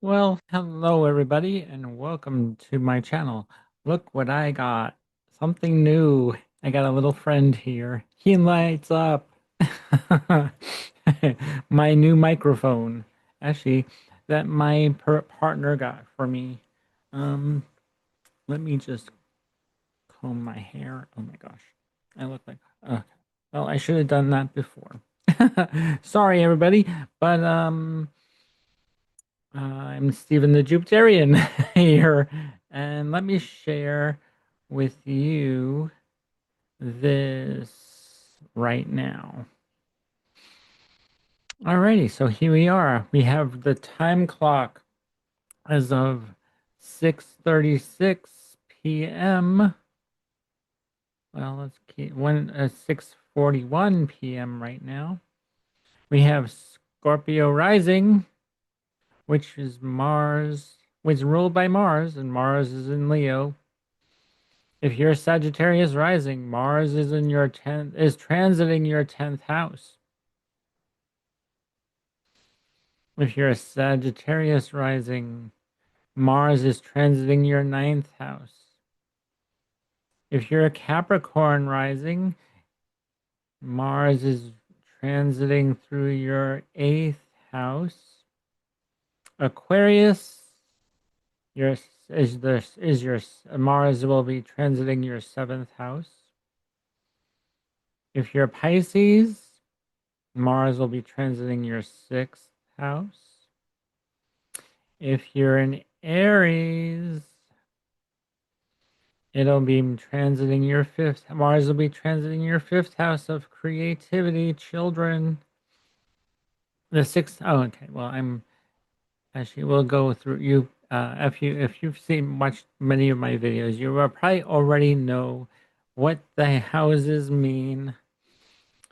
Well, hello everybody and welcome to my channel. Look what I got. Something new. I got a little friend here. He lights up. My new microphone. Actually, that my partner got for me. Um, Let me just comb my hair. Oh my gosh. I look like okay. Well, I should have done that before. Sorry everybody, but I'm Stephen the Jupiterian here, and let me share with you this right now. Alrighty, so here we are. We have the time clock as of 6:36 p.m. Well, let's keep 6:41 p.m. right now. We have Scorpio rising, which is Mars, which is ruled by Mars, and Mars is in Leo. If you're Sagittarius rising, Mars is in your 10th, is transiting your 10th house. If you're a Sagittarius rising, Mars is transiting your 9th house. If you're a Capricorn rising, Mars is transiting through your 8th house. Aquarius, your is your Mars will be transiting your 7th house. If you're Pisces, Mars will be transiting your 6th house. If you're an Aries, it'll be transiting your 5th. Mars will be transiting your 5th house of creativity, children. The 6th. Oh, okay. Well, I'm actually we'll go through you. If you've seen many of my videos, you will probably already know what the houses mean.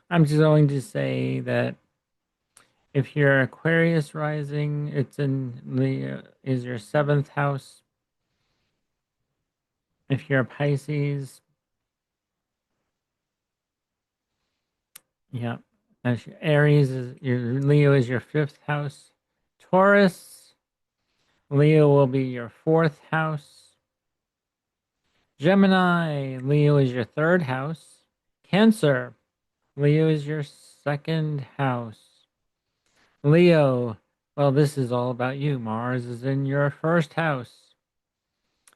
I'm just going to say that if you're Aquarius rising, it's in Leo, is your 7th house. If you're Pisces, yeah. Aries is your Leo is your 5th house. Taurus, Leo will be your 4th house. Gemini, Leo is your 3rd house. Cancer, Leo is your 2nd house. Leo, well, this is all about you. Mars is in your 1st house.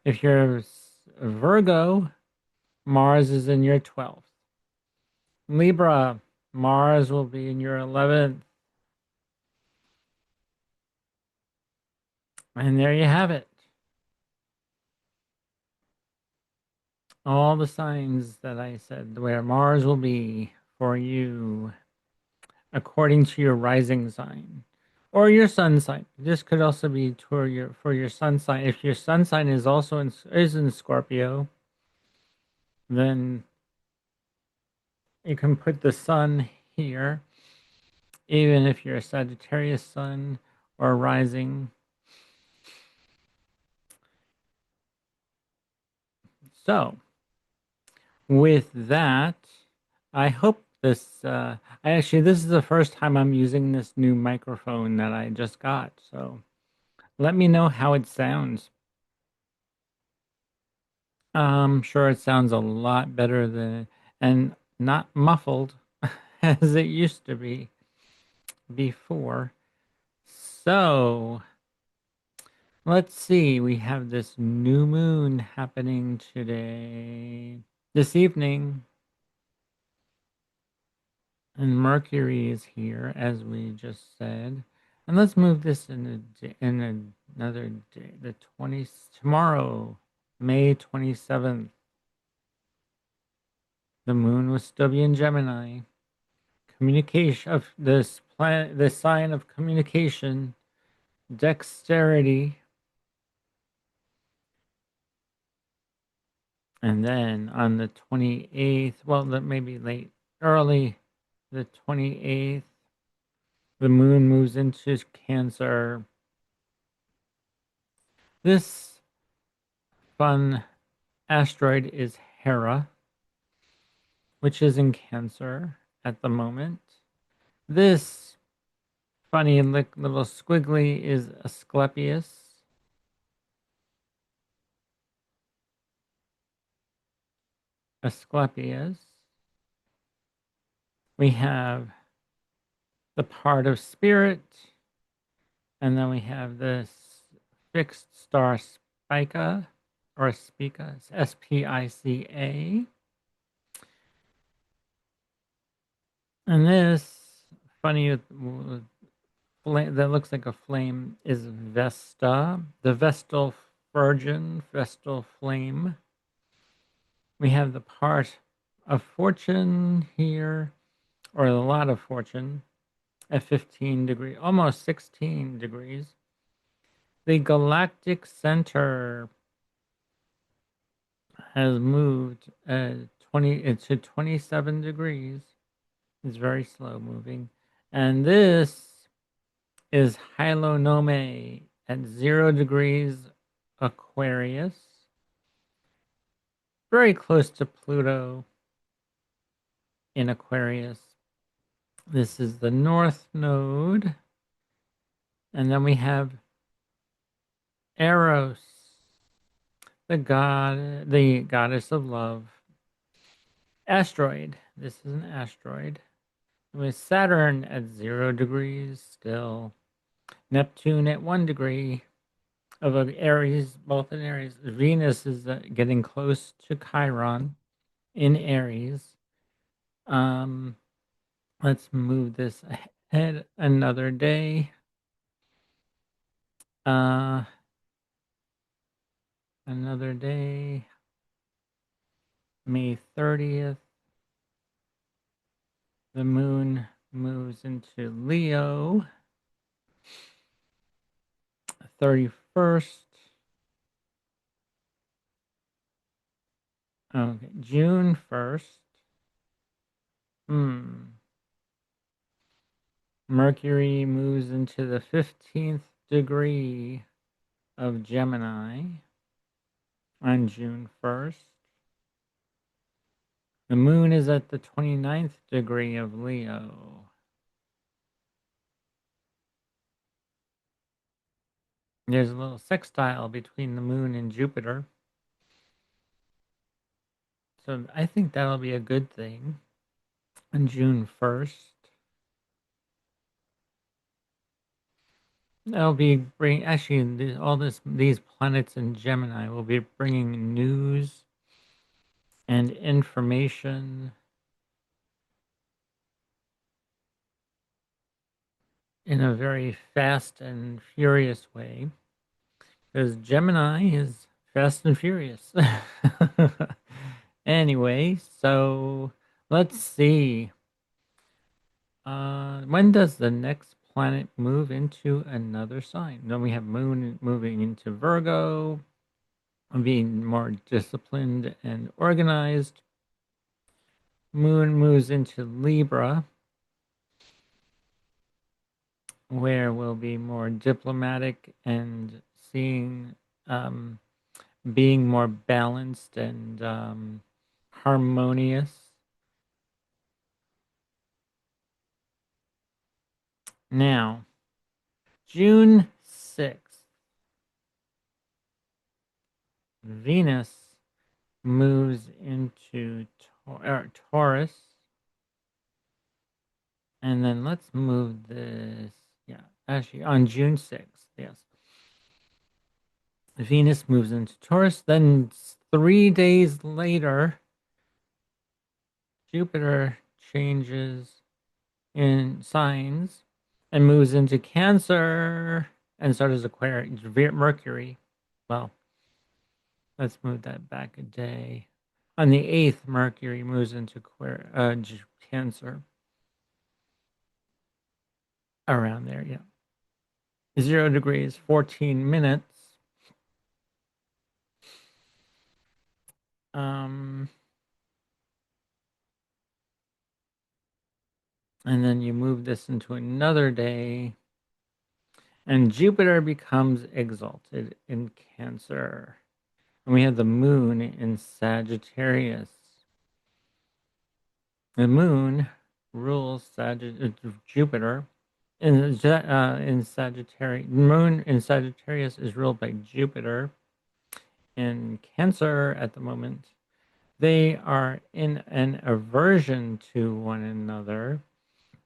If you're Virgo, Mars is in your 12th. Libra, Mars will be in your 11th. And there you have it. All the signs that I said where Mars will be for you according to your rising sign or your sun sign. This could also be for your sun sign. If your sun sign is also in Scorpio, then you can put the sun here, even if you're a Sagittarius sun or rising. So, with that, I hope this. This is the first time I'm using this new microphone that I just got. So, let me know how it sounds. I'm sure it sounds a lot better than and not muffled as it used to be before. So, let's see. We have this new moon happening today, this evening. And Mercury is here, as we just said. And let's move this in another day, the 20th, tomorrow, May 27th. The moon will still be in Gemini. Communication of this planet, the sign of communication, dexterity. And then on the 28th, well, maybe late, early, the 28th, the moon moves into Cancer. This fun asteroid is Hera, which is in Cancer at the moment. This funny little squiggly is Asclepius. Asclepius. We have the part of spirit, and then we have this fixed star spica or spica, Spica. And this funny that looks like a flame is Vesta, the Vestal Virgin, Vestal Flame. We have the part of fortune here, or a lot of fortune at 15 degrees, almost 16 degrees. The galactic center has moved 20 to 27 degrees. It's very slow moving. And this is Hyalonome at 0 degrees Aquarius. Very close to Pluto in Aquarius. This is the North Node. And then we have Eros, the goddess of love. Asteroid. This is an asteroid. With Saturn at 0 degrees still. Neptune at 1 degree of Aries, both in Aries. Venus is getting close to Chiron in Aries. Let's move this ahead another day. Another day. May 30th. The moon moves into Leo. 31st. Okay, June 1st. Mercury moves into the 15th degree of Gemini on June 1st. The moon is at the 29th degree of Leo. There's a little sextile between the moon and Jupiter. So I think that'll be a good thing on June 1st. That'll be these planets in Gemini will be bringing news and information in a very fast and furious way, because Gemini is fast and furious. Anyway, so let's see. When does the next planet move into another sign? Then we have Moon moving into Virgo, being more disciplined and organized. Moon moves into Libra, where we'll be more diplomatic and seeing, being more balanced and harmonious. Now, June 6th, Venus moves into Taurus. And then let's move this. Yeah, actually, on June 6th, yes. Venus moves into Taurus. Then 3 days later, Jupiter changes in signs and moves into Cancer, and so does Aquarius, Mercury. Well, let's move that back a day. On the 8th, Mercury moves into Cancer. Around there, yeah. 0 degrees, 14 minutes. And then you move this into another day, and Jupiter becomes exalted in Cancer. And we have the moon in Sagittarius. The moon rules Jupiter in Sagittarius, Moon in Sagittarius is ruled by Jupiter. In Cancer at the moment, they are in an aversion to one another,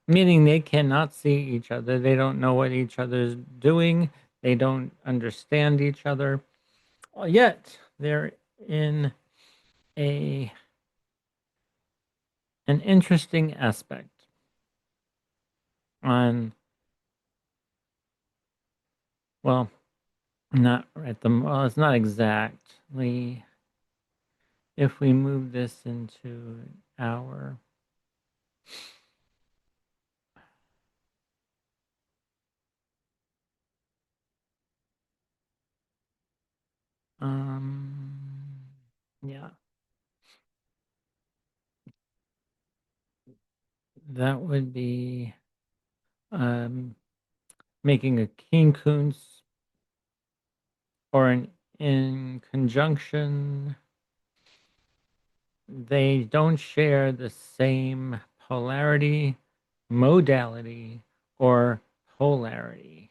meaning they cannot see each other. They don't know what each other's doing. They don't understand each other. Yet they're in a an interesting aspect on, well, not at the well, it's not exactly. If we move this into our yeah, that would be um making a quincunx or an in conjunction. They don't share the same polarity, modality, or polarity.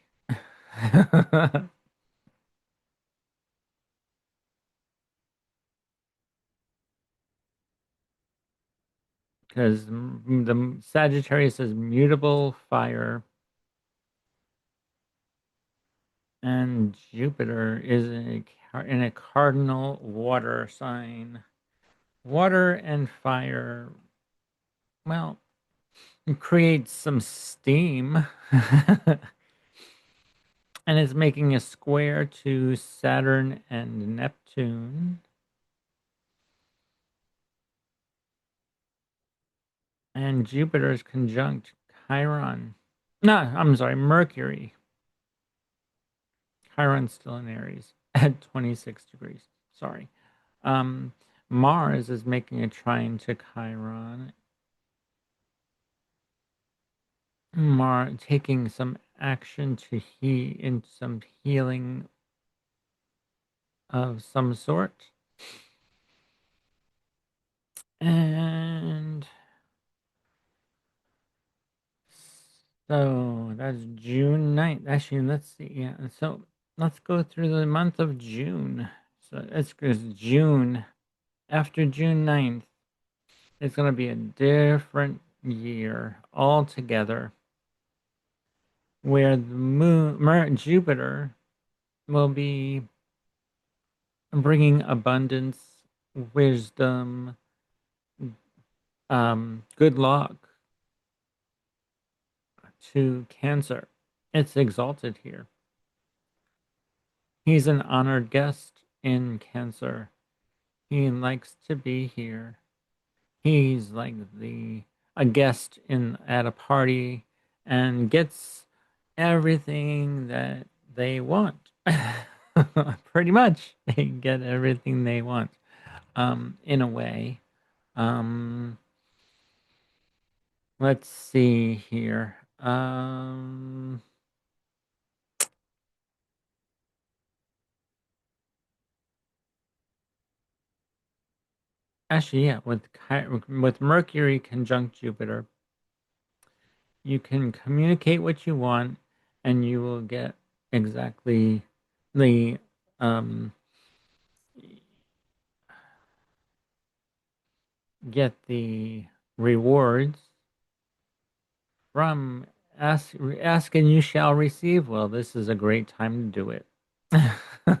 Because the Sagittarius is mutable fire, and Jupiter is in a cardinal water sign. Water and fire, well, creates some steam, and it's making a square to Saturn and Neptune. And Jupiter is conjunct Chiron. No, I'm sorry, Mercury. Chiron's still in Aries at 26 degrees. Sorry. Um, Mars is making a trine to Chiron. Taking some action to in some healing of some sort. And so that's June 9th. Actually, let's see. Yeah. So let's go through the month of June. So it's because June, after June 9th, it's going to be a different year altogether where the Jupiter will be bringing abundance, wisdom, good luck to Cancer. It's exalted here. He's an honored guest in Cancer. He likes to be here. He's like a guest in at a party and gets everything that they want. Pretty much, they get everything they want. In a way. Um, let's see here. Actually, yeah, with Mercury conjunct Jupiter, you can communicate what you want, and you will get exactly the um get the rewards from ask and you shall receive. Well, this is a great time to do it.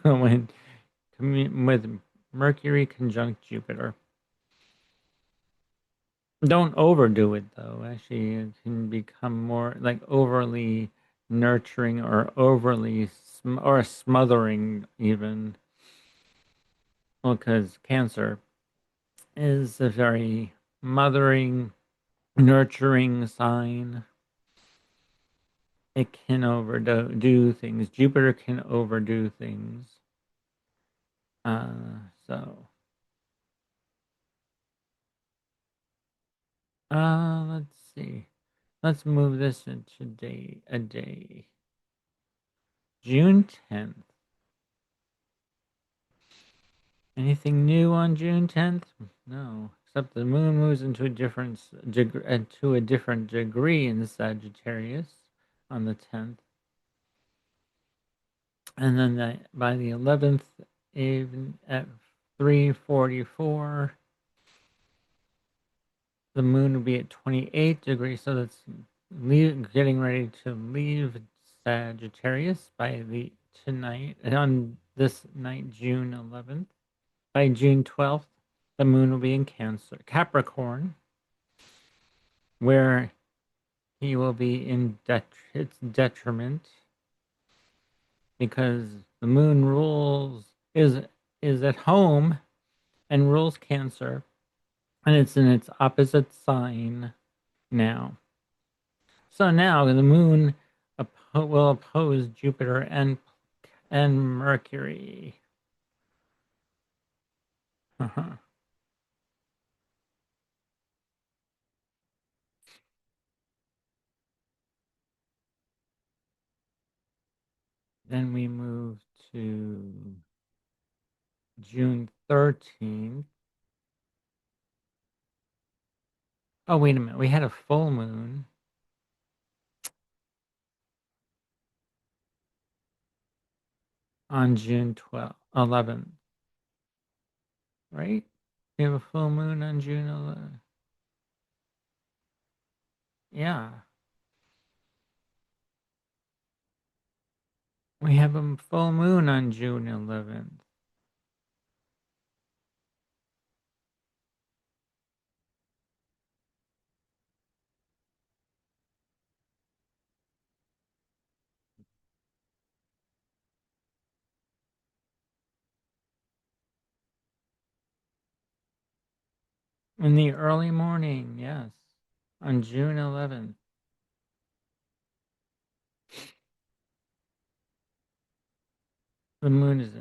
when with Mercury conjunct Jupiter. Don't overdo it though. Actually, it can become more like overly nurturing or overly or smothering even. Well, because Cancer is a very mothering, nurturing sign. It can overdo things. Jupiter can overdo things. So let's see. Let's move this into a day. June 10th. Anything new on June 10th? No, except the moon moves into a different degree in Sagittarius. on the 10th. And then by the 11th, even at 3:44, the moon will be at 28 degrees. So that's getting ready to leave Sagittarius by the tonight on this night, June 11th. By June 12th, the moon will be in Cancer, Capricorn, where he will be in its detriment because the moon is at home and rules Cancer, and it's in its opposite sign now. So now the moon will oppose Jupiter and Mercury. Uh-huh. Then we move to June 13th. Oh, wait a minute. We had a full moon on June 12th, 11th, right? We have a full moon on June 11th. Yeah. We have a full moon on June 11th. In the early morning, yes. On June 11th. The moon is,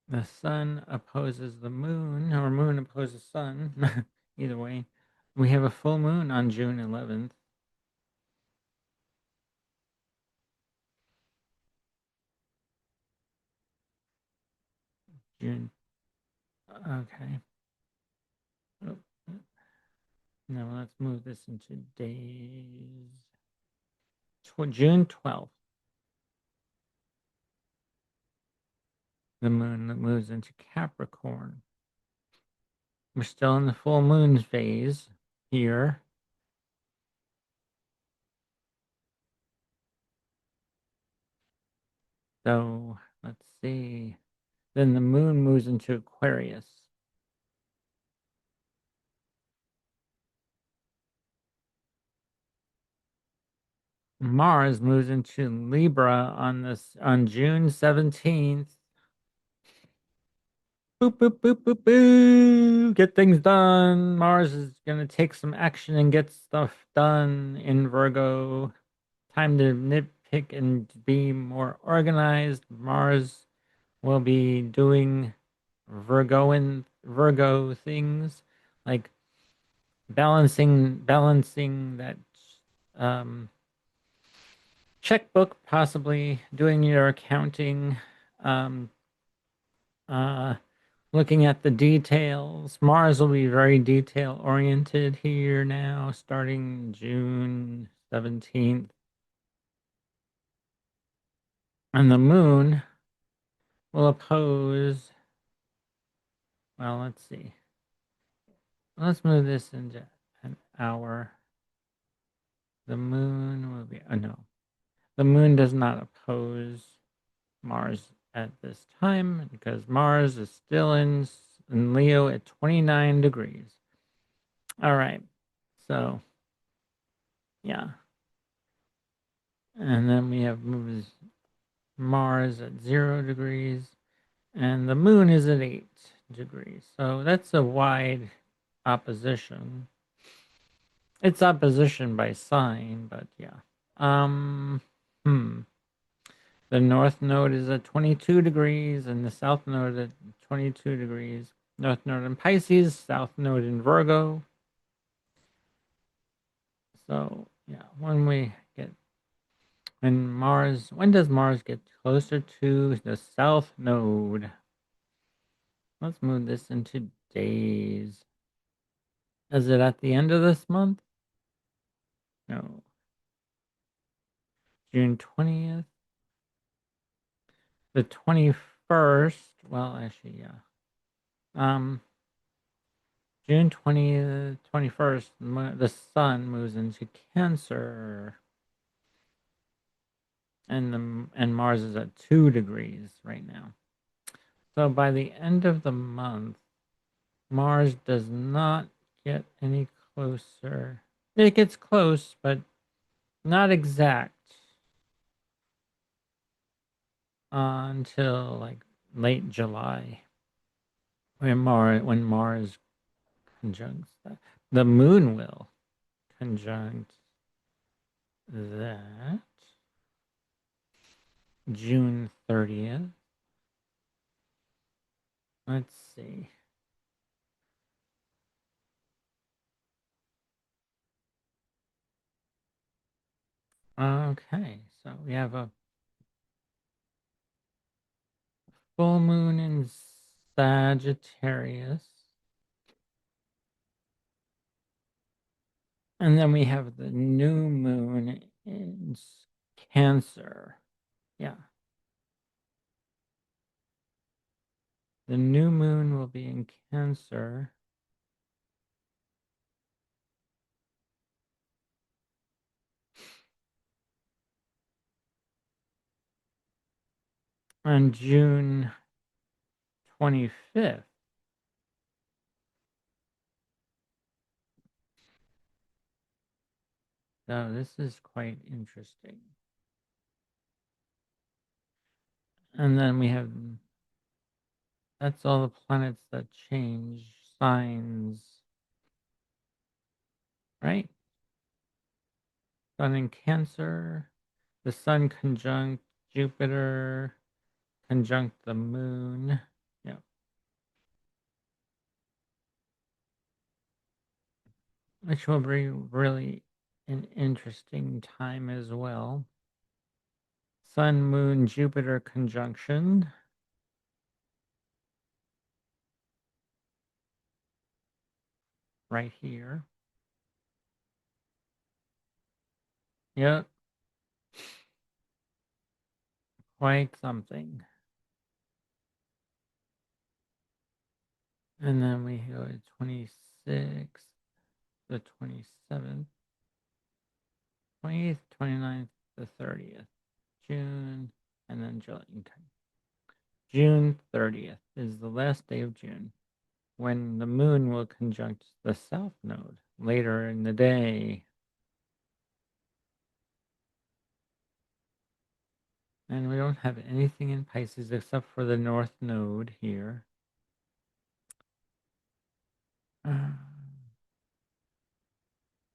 the sun opposes the moon, or moon opposes sun. Either way, we have a full moon on June 11th. June. Okay. Oh, now let's move this into days. June 12th. The moon moves into Capricorn. We're still in the full moon phase here. So let's see. Then the moon moves into Aquarius. Mars moves into Libra on June 17th. Boop boop boop boop boop. Get things done. Mars is gonna take some action and get stuff done in Virgo. Time to nitpick and be more organized. Mars will be doing Virgo things like balancing that um, checkbook, possibly doing your accounting, um, uh, looking at the details. Mars will be very detail oriented here now, starting June 17th. And the moon will oppose, well, let's see. Let's move this into an hour. The moon will be, oh no, the moon does not oppose Mars at this time because Mars is still in Leo at 29 degrees. All right. So, yeah. And then we have moves Mars at 0 degrees and the moon is at 8 degrees. So that's a wide opposition. It's opposition by sign, but yeah. Um, hmm. The north node is at 22 degrees and the south node at 22 degrees. North node in Pisces, south node in Virgo. So, yeah, when does Mars get closer to the south node? Let's move this into days. Is it at the end of this month? No. June 20th. The 21st, well, actually, yeah. June 20th, 21st, the sun moves into Cancer, and Mars is at 2 degrees right now. So by the end of the month, Mars does not get any closer. It gets close, but not exact until like late July, when Mars conjuncts that. The Moon will conjunct that June 30th. Let's see. Okay, so we have a full moon in Sagittarius. And then we have the new moon in Cancer. Yeah. The new moon will be in Cancer on June 25th. So this is quite interesting. And then we have, that's all the planets that change signs, right? Sun in Cancer, the Sun conjunct Jupiter, conjunct the Moon. Yeah. Which will be really an interesting time as well. Sun, Moon, Jupiter conjunction. Right here. Yep, quite something. And then we go to 26th, the 27th, 28th, 29th, the 30th, June, and then July. Okay. June 30th is the last day of June, when the moon will conjunct the south node later in the day. And we don't have anything in Pisces except for the north node here.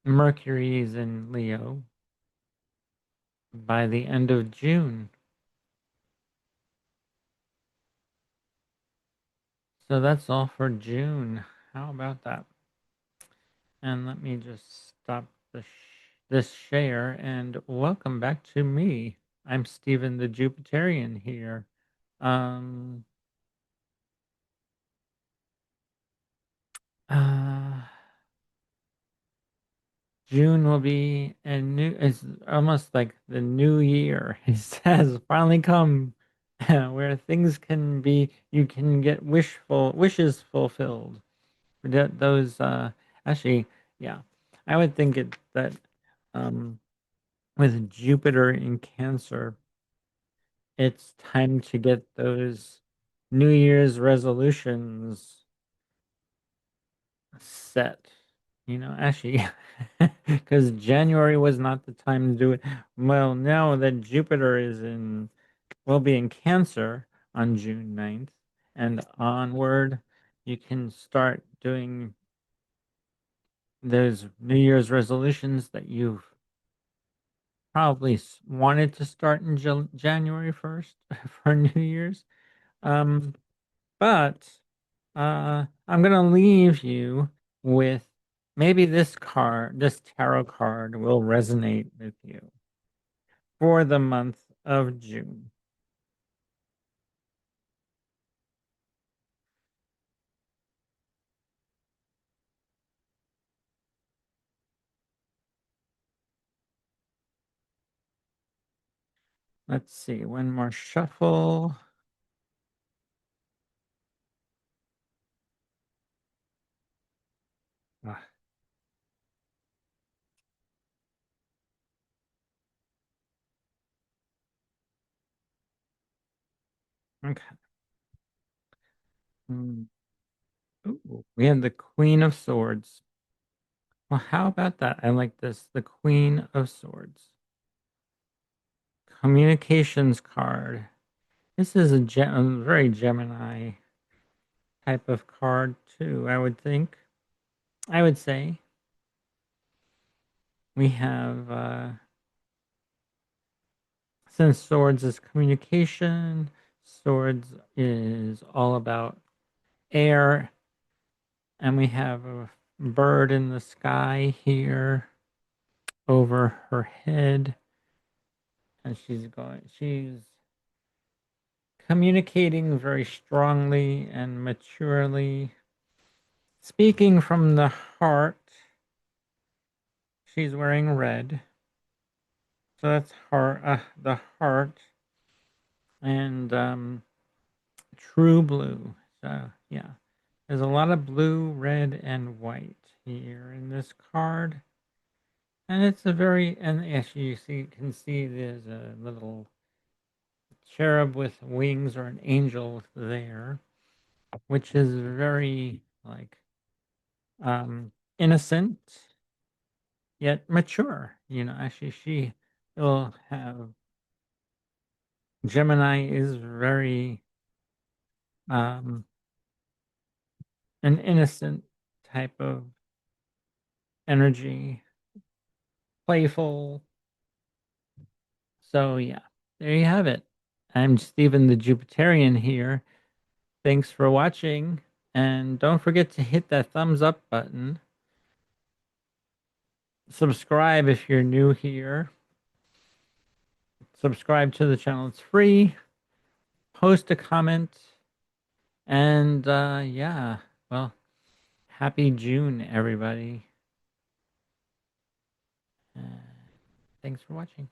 Mercury is in Leo by the end of June. So that's all for June. How about that? And let me just stop this share and welcome back to me. I'm Stephen the Jupiterian here. Um, uh, June will be a new, it's almost like the new year. It has finally come where things can be, you can get wishes fulfilled. Those, actually, yeah, I would think that um, with Jupiter in Cancer, it's time to get those New Year's resolutions set. Actually, because January was not the time to do it. Well, now that Jupiter will be in Cancer on June 9th and onward, you can start doing those New Year's resolutions that you've probably wanted to start in January 1st for New Year's. Um, but I'm going to leave you with maybe this tarot card will resonate with you for the month of June. Let's see. One more shuffle. Ah, okay. Hmm. Ooh, we have the Queen of Swords. Well, how about that? I like this. The Queen of Swords. Communications card. This is a very Gemini type of card, too, I would think. I would say. We have, since Swords is communication, Swords is all about air, and we have a bird in the sky here over her head, and she's communicating very strongly and maturely, speaking from the heart. She's wearing red, so that's her, the heart, and true blue. So yeah, there's a lot of blue, red, and white here in this card. And it's a very, and as you see, can see there's a little cherub with wings or an angel there, which is very like innocent yet mature. Actually, she will have Gemini is very um an innocent type of energy, playful. So yeah, there you have it. I'm Stephen the Jupiterian here. Thanks for watching, and don't forget to hit that thumbs up button. Subscribe if you're new here. Subscribe to the channel, it's free. Post a comment, and yeah, well, happy June, everybody. Uh, thanks for watching.